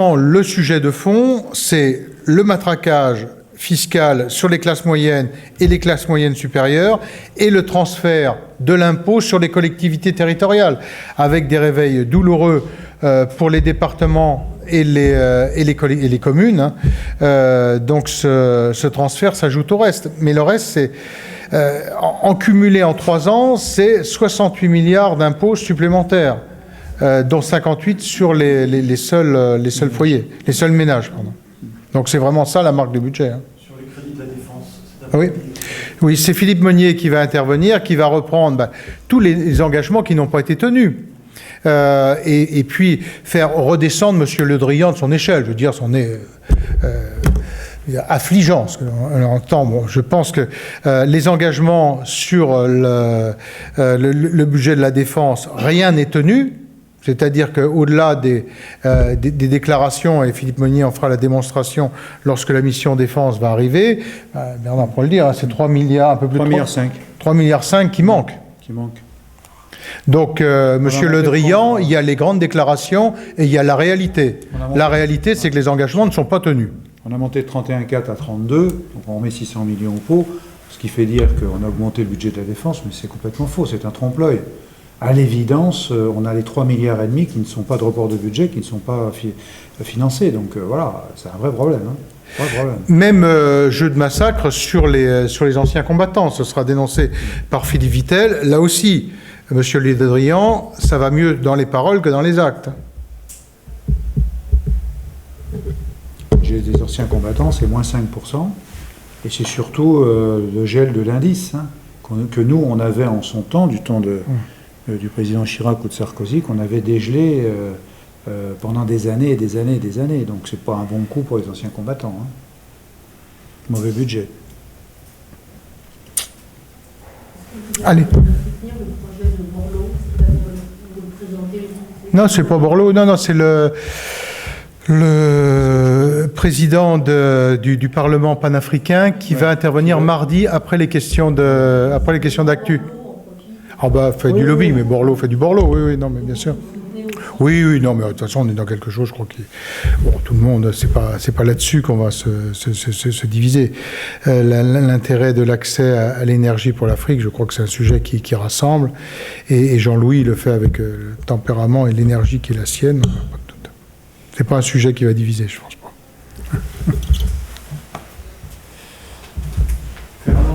Le sujet de fond, c'est le matraquage fiscal sur les classes moyennes et les classes moyennes supérieures et le transfert de l'impôt sur les collectivités territoriales, avec des réveils douloureux pour les départements et les communes. Donc ce transfert s'ajoute au reste. Mais le reste, c'est en cumulé en 3 ans, c'est 68 milliards d'impôts supplémentaires, dont 58 sur les seuls foyers, les seuls ménages, pardon. Donc c'est vraiment ça la marque du budget. Sur les crédits de la défense. Oui, c'est Philippe Monnier qui va intervenir, qui va reprendre tous les engagements qui n'ont pas été tenus. Et puis faire redescendre M. Le Drian de son échelle. Je veux dire, c'en est affligeant ce qu'on entend. Bon, je pense que les engagements sur le budget de la défense, rien n'est tenu. C'est-à-dire qu'au-delà des déclarations, et Philippe Monnier en fera la démonstration lorsque la mission défense va arriver, Bernard pourra le dire, hein, c'est 3 milliards, un peu plus de 3,5 milliards qui manquent. Donc, Monsieur Le Drian, il y a les grandes déclarations et il y a la réalité. La réalité, c'est que les engagements ne sont pas tenus. On a monté de 31,4 à 32, donc on remet 600 millions au pot, ce qui fait dire qu'on a augmenté le budget de la défense, mais c'est complètement faux, c'est un trompe-l'œil. À l'évidence, on a les 3,5 milliards qui ne sont pas de report de budget, qui ne sont pas financés. Donc voilà, c'est un vrai problème. Hein. Même jeu de massacre sur les anciens combattants. Ce sera dénoncé par Philippe Vittel. Là aussi, Monsieur Le Drian, ça va mieux dans les paroles que dans les actes. J'ai des anciens combattants, c'est moins 5%. Et c'est surtout le gel de l'indice, hein, que nous, on avait en son temps, du temps du président Chirac ou de Sarkozy, qu'on avait dégelé pendant des années et des années et des années. Donc c'est pas un bon coup pour les anciens combattants. Hein. Mauvais budget. Allez. Non, c'est pas Borloo. Non, c'est le président du Parlement panafricain qui va intervenir mardi après les questions d'actu. Ah bah, fait du lobbying, mais Borloo fait du Borloo, oui, non, mais bien sûr. Oui, non, mais de toute façon, on est dans quelque chose, je crois que tout le monde, c'est pas là-dessus qu'on va se diviser. L'intérêt de l'accès à l'énergie pour l'Afrique, je crois que c'est un sujet qui rassemble, et Jean-Louis le fait avec le tempérament et l'énergie qui est la sienne. C'est pas un sujet qui va diviser, je pense.